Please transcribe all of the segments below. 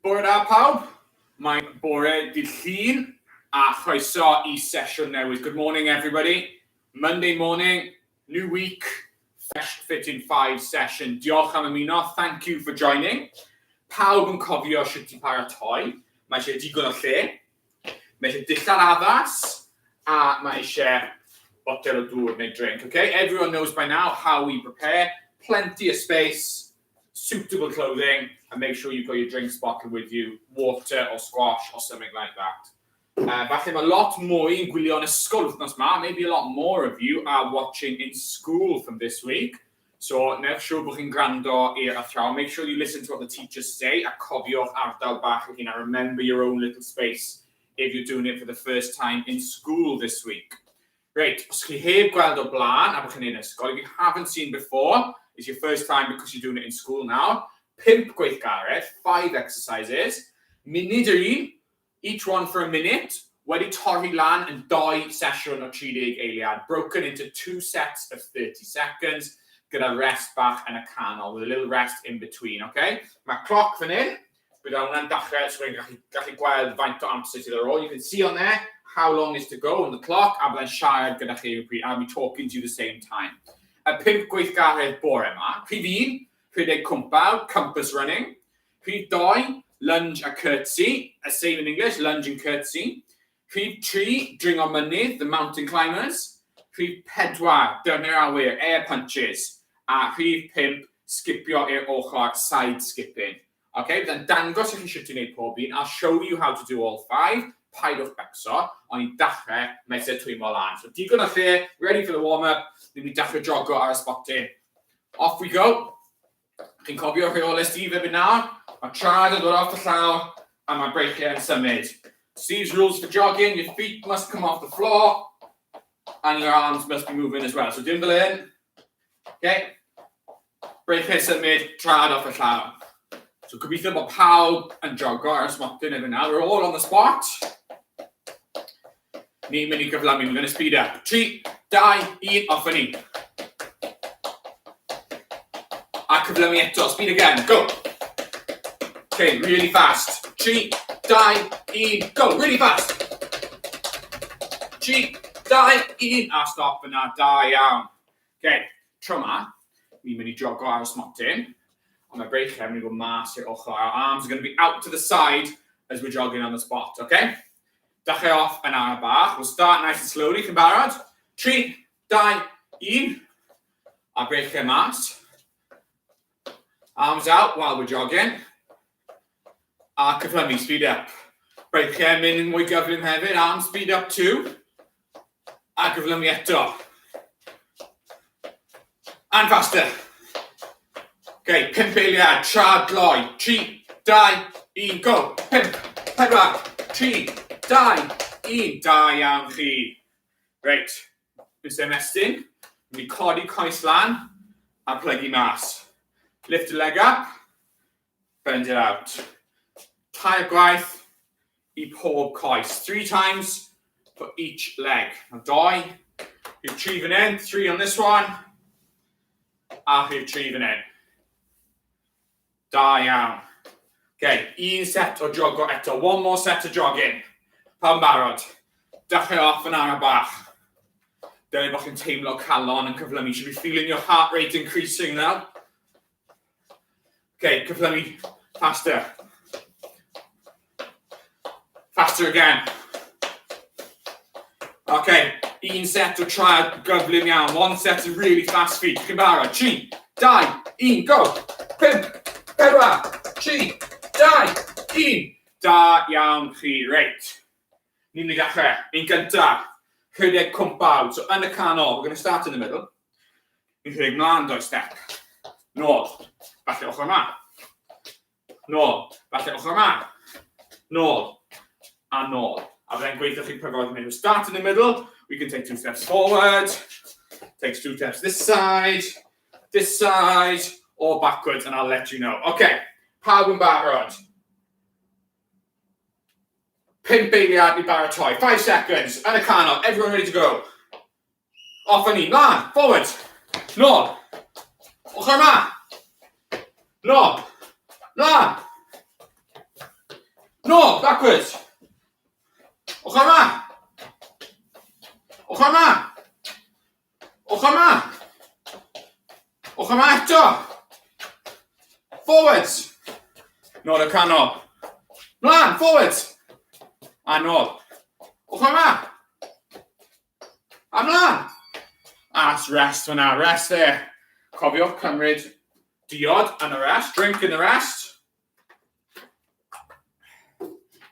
Bore da pawb, mae'n bore dydd Llun a chroeso I sesiwn newydd. Good morning everybody. Monday morning, new week, Ffit in 5 session. Diolch am ymuno, thank you for joining. Pawb yn cofio sut I paratoi. Mae eisiau digon o lle. Mae eisiau dillad addas a mae eisiau botel o dŵr neu drink. Okay? Everyone knows by now how we prepare. Plenty of space, suitable clothing, and make sure you've got your drinks bottle with you, water or squash or something like that. Falle mae lot mwy yn gwylio yn ysgol wythnos ma. Maybe a lot more of you are watching in school from this week. So, newch siŵr bod chi'n gwrando i'r athraw. Make sure you listen to what the teachers say a cofio'ch ardal bach eich hun. Remember your own little space if you're doing it for the first time in school this week. Great. Os chi heb gweld o blaen a bod chi'n ein ysgol, if you haven't seen before, it's your first time because you're doing it in school now. 5 gweithgaredd, 5 exercises. Munud yr un, each one for a minute. Wedi torri lan yn 2 sesiwn o 30 eiliad. Broken into 2 sets of 30 seconds. Gyda rest bach yn y canol, with a little rest in between, okay? Mae cloc fan hyn. Bydd hwnna'n dechrau, so chi'n gallu gweld faint o amser sydd ar ôl. You can see on there how long is to go on the clock, a byddai'n siarad gyda chi rhywbryd, and I'll be talking to you the same time. Y 5 gweithgaredd bore yma. Rhif 1, rhedeg cwmpaw, compass running. Rhif 2, lunge a curtsy, same in English, lunge and curtsy. Rhif 3, dring o mynydd, the mountain climbers. Rhif 4, dynnu'r awyr, air punches. A rhif 5, skipio i'r ochr, side skipping. Okay, byddai'n dangos I chi sut I wneud pob un. I'll show you how to do all 5. Paidwch becso, ond I dachrau, mae eisiau twymo lan. So digon o lle, ready for the warm-up, ni'n mynd dachrau jogo ar y spotyn. Off we go. Chi'n cofio rheolau Steve ebyn nawr? Mae trad yn dod off the llaw, a mae breichiau yn symud. Steve's rules for jogging, your feet must come off the floor, and your arms must be moving as well. So dim fel hyn. Okay? Breichiau symud, trad off the llaw. So gobeithio bod pawb yn jogo ar y spotyn ebyn nawr. We're all on the spot. Ni'n mynd I gyflamu, we're going to speed up. 3, 2, 1, off ni. A cyflamu eto, speed again, go. Okay, really fast. 3, 2, 1, go, really fast. 3, 2, 1, a stop yna, da iawn. Okay, tro ma, ni'n mynd I jogo ar y spotyn. On my break, I'm going to go mas i'r ochr. Our arms are going to be out to the side as we're jogging on the spot, okay? Dachrau off yn ar y bach. We'll start nice and slowly. Chi'n barod? 3, 2, 1. A break mas. Arms out while we're jogging. A cyflymu, speed up. Break mynd yn mwy gyflym hefyd. Arms speed up too. A cyflymu eto. And faster. Okay, 5 eiliad, trad gloi. 3, 2, 1, go. 5, 4, 3, 2, 1. Da iawn chi. Reit, bys ymestyn. Mynd I codi coes lan a plygu mas. Lift the leg up, bend it out. Tair gwaith I pob coes. 3 times for each leg. Now 2, rhif 3 fan hyn, 3 on this one, a rhif 3 fan hyn. Da iawn. Okay, 1 set o jogo eto. 1 more set of jogging. Pawb barod. Dachrau off yn ar y bach. Dyna bod chi'n teimlo calon yn cyflymu. You should be feeling your heart rate increasing now. Okay, cyflymu faster. Faster again. Okay, 1 set o triad gyflym iawn. 1 set of really fast feet. Chi'n barod. 3, 2, 1, go. 5, 4, 3, 2, 1. Da iawn chi, reit. Ni'n mynd I ddechrau. Un gyntaf, rhedeg cwmpaw. So yn y canol, we're going to start in the middle. Ni'n rhedeg mlaen 2 step. Nôl, falle ochr yma. Nôl, falle ochr yma. Nôl, a nôl. A byddai'n gweithio chi pryfod yn mynd. We'll start in the middle. We can take 2 steps forward. Takes 2 steps this side, or backwards, and I'll let you know. Okay, pawb yn barod. 5 eiliad I baratoi. 5 seconds. Yn y canol. Everyone ready to go. Off yn un. Mlaen. Forward. Nôl. Ochr yma. Nôl. Mlaen. No, backwards. Ochr yma. Ochr yma. Ochr yma. Ochr yma eto. Forwards. Nôl y canol. Mlaen, forwards. A nôl. Ochr yma. A mlaen. That's rest fan'na, rest there. Cofiwch cymryd diod yn y rest, drink in the rest.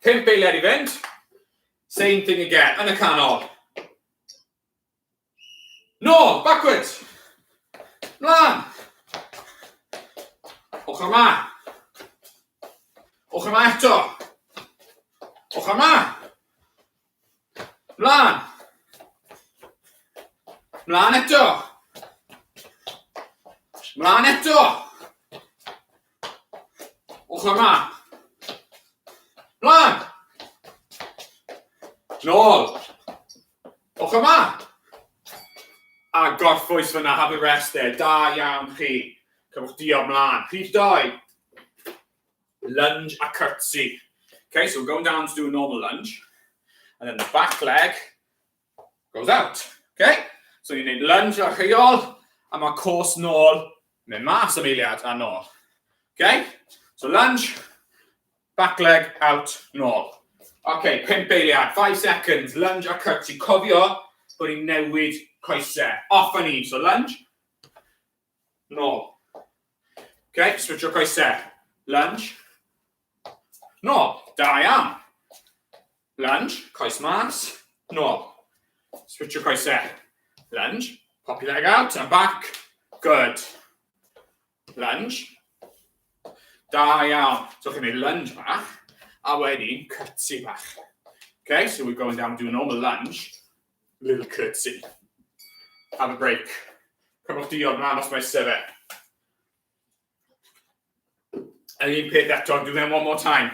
5 eiliad I fynd. Same thing again, yn y canol. No, backwards. Mlaen. Ochr yma. Ochr yma eto. Ochr yma. Mlaen. Mlaen eto. Mlaen eto. Ochr yma. Mlaen. Nôl. Ochr yma. A gorffwys fyna, have a rest there. Da iawn chi. Cymwch diod mlaen. Prif 2. Lunge a curtsy. Okay, so we're going down to do a normal lunge. And then the back leg goes out. Okay? So you need lunge a rheol, a mae cwrs nôl, mynd mas am eiliad a nôl. Okay? So lunge, back leg out, nôl. Okay, 5 eiliad, 5 seconds, lunge a curtsy. Cofio bod ni'n newid coesau. Off a ni. So lunge, nôl. Okay, switch o coesau. Lunge, nôl. Da iawn. Lunge, coes mas, nôl. Switch o coesau. Lunge, pop your leg out and back. Good. Lunge. Da iawn. So chi'n gwneud lunge bach, a wedyn curtsy bach. Okay, so we're going down to do a normal lunge. Little curtsy. Have a break. Cymwch diod mlaen os mae sefyll. And un peth eto, do them one more time.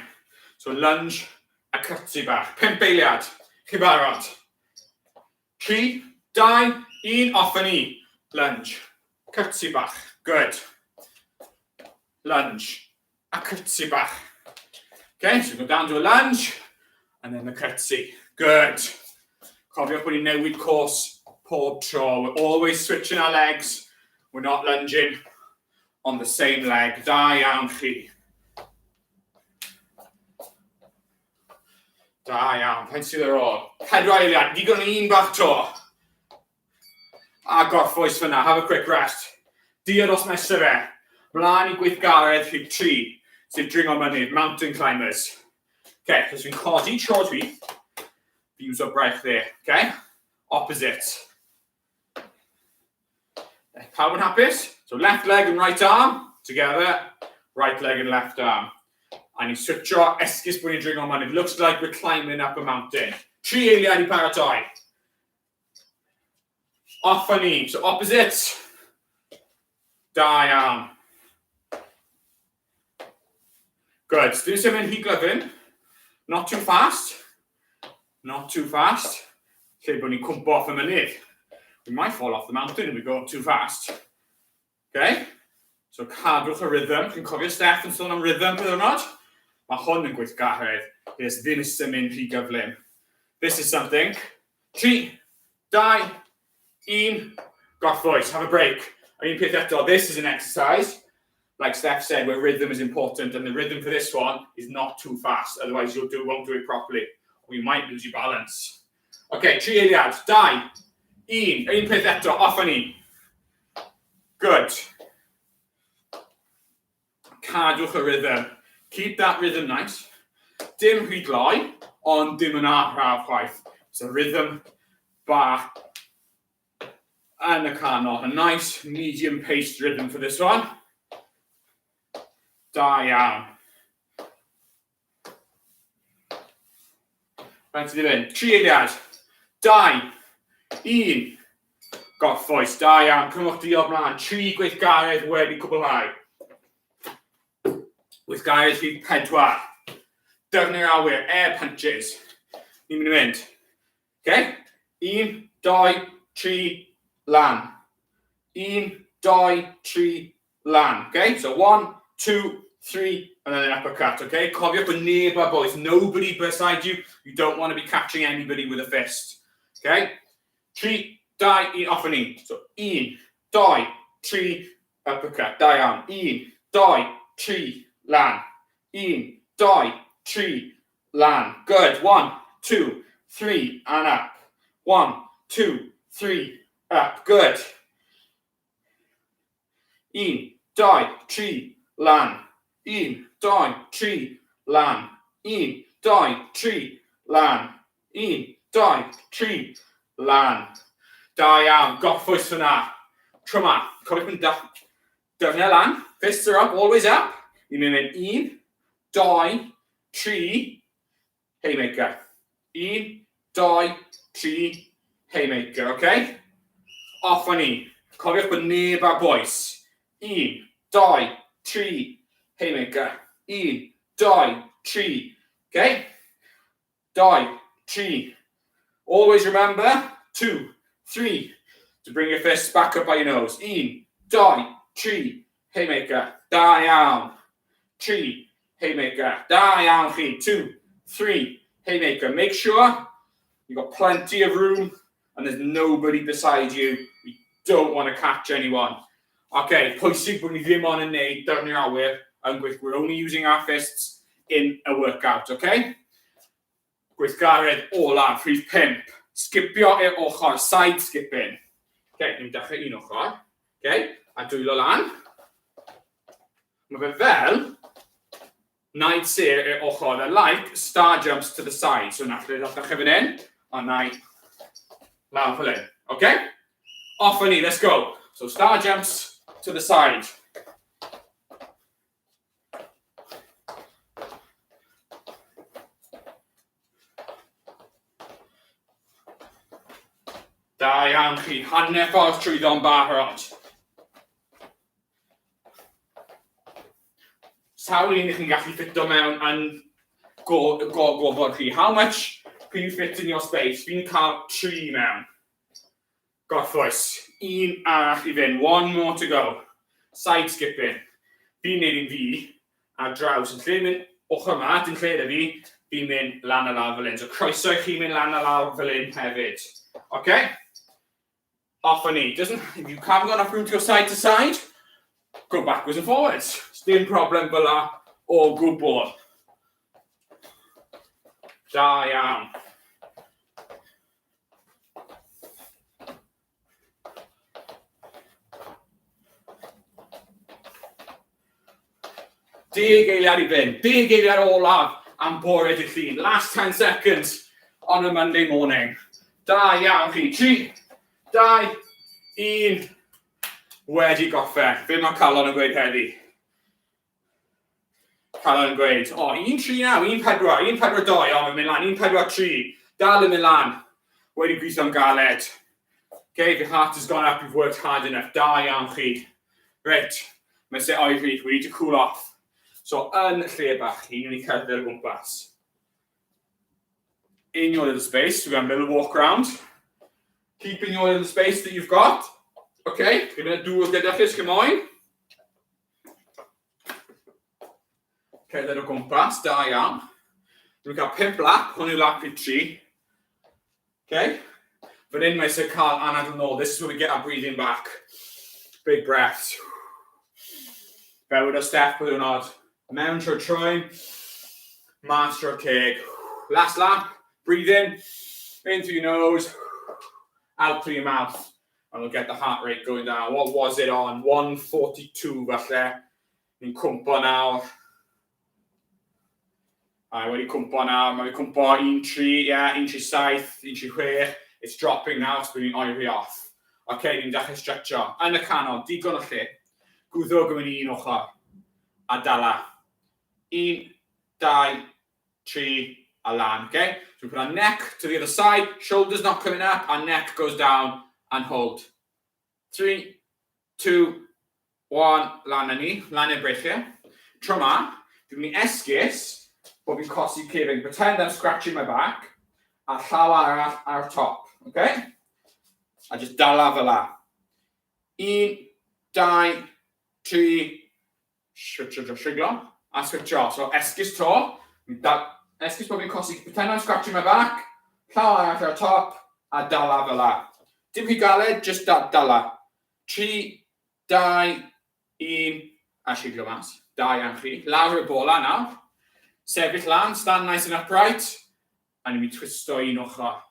So lunge a curtsy bach. 5 eiliad. Chi barod? 3, 2, 1, off a ni. Lunge. Curtsy bach. Good. Lunge. A curtsy bach. Okay, so go down to a lunge. And then the curtsy. Good. Cofiwch bod ni'n newid course pob tro. We're always switching our legs. We're not lunging on the same leg. Da iawn chi. Da iawn. Pa'n sydd ar ôl? 4 eiliad. Digon o un bach to. A gorffwys fyna. Have a quick rest. Diod os mesur fe. Mlaen I gweithgaredd rhif 3. Sef dringo mynydd. Mountain climbers. Okay, so fi'n codi tro dwi. Views o braich there. Okay? Opposite. Pawb yn hapus? So left leg and right arm together. Right leg and left arm. And you switch o esgus bod ni'n dringo mynydd. Looks like we're climbing up a mountain. 3 eiliad I paratoi. Off a ni. So opposite. Da iawn. Good. So dwi'n symud hi glyfyn. Not too fast. Not too fast. Lle bod ni'n cwmpo off y mynydd. We might fall off the mountain if we go too fast. Okay? So cadwch y rhythm. Chi'n cofio Steph yn sôn am rhythm bydd hwnnw? Mae hwn yn gweithgaredd. There's ddim symud rhy gyflym. This is something. 3, 2, 1. Gorffwys. Have a break. Un peth eto. This is an exercise. Like Steph said, where rhythm is important, and the rhythm for this one is not too fast. Otherwise, you won't do it properly. Or you might lose your balance. Okay, 3 eiliad. 2, 1. Un peth eto. Off a ni. Good. Cadwch y rhythm. Keep that rhythm nice. Dim rhy gloi, ond dim yn araf chwaith. So rhythm bach yn y canol. A nice medium-paced rhythm for this one. Da iawn. Faint ydi fynd? 3 eiliad. 2, 1. Gorffwys. Da iawn. Cymwch diod mlaen. 3 gweithgaredd wedi cwblhau. Gweithgaredd rhif 4. Dyrnu'r awyr. Air punches. Ni'n mynd I fynd. Okay? 1, 2, 3, lan. 1, 2, 3, lan. Okay? So 1, 2, 3, and then an uppercut, okay? Cofiwch bod neb ar boys. Nobody beside you. You don't want to be catching anybody with a fist, okay? 3, 2, 1, off and in. So 1, 2, 3, uppercut. Da iawn. 1, 2, 3, lan. 1, 2, 3, lan. Good. 1, 2, 3, and up. 1, 2, 3, up. Good. 1, 2, 3, lan. 1, 2, 3, lan. 1, 2, 3, lan. 1, 2, 3, lan. Da iawn. Goffwys fyna. Tro ma. Cofiwch yn dyfnau lan. Fists are up. Always up. Ni'n mynd 1, 2, 3, haymaker. 1, 2, 3, haymaker. Okay? Off on ni. Cofiwch bod neb ar boes. 1, 2, 3, haymaker. 1, 2, 3. Okay? 2, 3. Always remember 2, 3 to bring your fists back up by your nose. 1, 2, 3, haymaker. Da iawn. 3, haymaker. Da iawn chi. 2, 3, haymaker. Make sure you've got plenty of room and there's nobody beside you. We don't want to catch anyone. Okay, pwysig bod ni ddim on yn neud dyrnu'r awyr yn gweithio. We're only using our fists in a workout, okay? Gweithgaredd olaf, rhif 5. Skipio i'r ochr, side skipping. Okay, ni'n dechrau un ochr. Okay, a dwylo lan. Mae fe fel naid ser i'r ochr. They're like star jumps to the side. So nath ddechrau fan hyn, a naid lawr fel hyn. Okay? Off and in, let's go. So star jumps to the side. Da iawn chi, hanner ffordd trwyddo'n barod. Sawl un chi'n gallu ffito mewn yn gofod chi. How much can you fit in your space? Fi'n cael 3 mewn. Goffwys. 1 arall i fynd. 1 more to go. Side skipping. Fi'n neud un fi ar draws. Yn lle mynd ochr yma, dyn lle da fi, fi'n mynd lan a lawr fel hyn. So croeso i chi mynd lan a lawr fel hyn hefyd. Okay? Off and in. If you haven't got enough room to go side to side, go backwards and forwards. Dim problem fel la o gwbl. Da iawn. Deg eiliad I fynd. Deg eiliad olaf am bore dydd Llun. Last 10 seconds on a Monday morning. Da iawn chi. 3, 2, 1. Wedi goffen. Be mae Calon yn gweud heddi? Calon yn gweud, 1-3 now, 1-4, 1-4-2, mae'n mynd lan, 1-4-3. Dal yn mynd lan. Wedi gweithio'n galed. Okay, if your heart has gone up, you've worked hard enough. Da iawn chi. Right, mae se oed fi, we need to cool off. So, yn lle bach chi, ni'n cerdded o gwmpas. In your little space, we're going to have a little walk around. Keep in your little space that you've got. Okay, you're going to do gyda chi, come on. Cerdded o gwmpas, da iawn. Dwi'n cael 5 lap, hwn yw lap i 3. Okay? Fan hyn mae eisiau cael anadl nôl. This is where we get our breathing back. Big breaths. Bewyd o step with hwnnw. Mewn trwy'r troen. Mas trwy'r ceg. Last lap. Breathe in through your nose. Out through your mouth. And we'll get the heart rate going down. What was it on? 142 falle. Ni'n cwmpo nawr. Wedi cwmpo nawr, mae wedi cwmpo 1-3, yeah, 1-3-7, 1-3-6. It's dropping now, it's being oeri off. Okay, ni'n dechrau stretcho. Yn y canol, digon o lle. Gwddw gymryd un ochr. A dala. 1, 2, 3, a lan, okay? So we put our neck to the other side, shoulders not coming up, our neck goes down and hold. 3, 2, 1, lan ni, lan i'r breichiau. Tro ma, dwi'n mynd I esgus, bod fi'n cosi cefn. Pretend I'm scratching my back. A llaw arall ar top. Okay? A just dala fel la. 1, 2, 3. switcho dros siglo, a switcho. So esgus to, esgus bod fi'n cosi, pretend I'm scratching my back, llaw arall ar top, a dala fel la. Dim fi galed, just dala. 3, 2, 1, a siglo mas. 2 am chi. Lawr y bola nawr. Sefyll lan, stand nice and upright. A ni'n mynd twisto un ochr.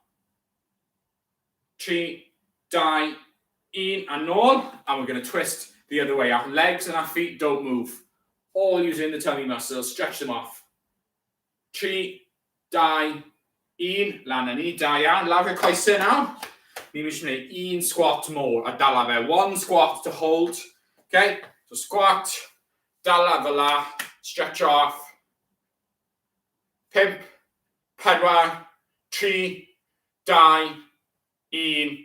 3, 2, 1, and nôl. And we're going to twist the other way. Our legs and our feet don't move. All using the tummy muscles. Stretch them off. 3, 2, 1. Lan a ni. Da iawn. Lawr y coesau nawr. Ni'n mynd i wneud un squat more. A dala fe. 1 squat to hold. Okay? So squat. Dala fel la. Stretch off. 5, 4, 3, 2, 1.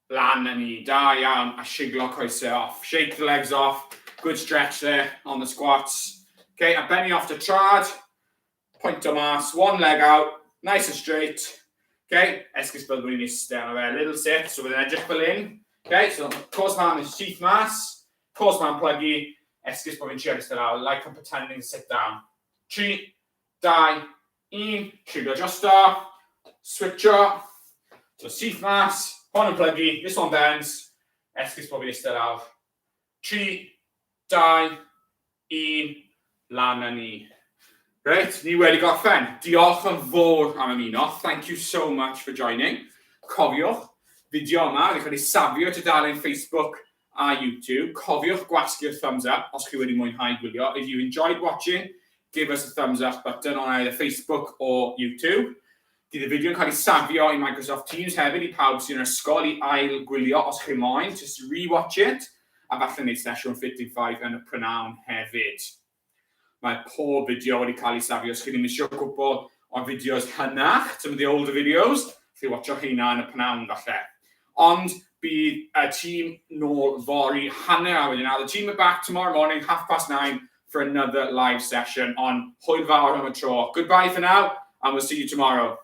Lan a ni. Da iawn. A siglo coesau off. Shake the legs off. Good stretch there on the squats. Okay, a benny off the trad. Point o mas. 1 leg out. Nice and straight. Okay, esgus fel dwi'n eistedd on a little sit. So we're edrych fel un. Okay, so cos man is teeth mas. Cos man pluggy. Esgus bod fi'n trio eistedd lawr. Like I'm pretending to sit down. 3, 2, 1. Trigger adjuster. Switcher. So teeth mas. Hon yn pluggy. This one bends. Esgus bod fi'n eistedd lawr. 3, 2, 1. Lan a ni. Right, ni wedi gorffen. Diolch yn fawr am ymuno. Thank you so much for joining. Cofiwch, fideo yma wedi cael ei safio tudalen Facebook a YouTube. Cofiwch gwasgu'r thumbs up os chi wedi mwynhau gwylio. If you enjoyed watching, give us a thumbs up button on either Facebook or YouTube. Dydd y fideo yn cael ei safio i Microsoft Teams hefyd i pawb sy'n ysgol i ail gwylio os chi moyn. Just re-watch it. A falle wneud sesiwn Ffit in 5 yn y prynawn hefyd. Mae pob fideo wedi cael ei safio. Os chi ddim eisiau gwybod o'r fideos hynach, some of the older videos, chi watcho heina yn y prynawn falle. Ond bydd y tîm nôl fori hanner a wedyn. Now the team are back tomorrow morning, 9:30 for another live session on hwyl fawr am y tro. Goodbye for now, and we'll see you tomorrow.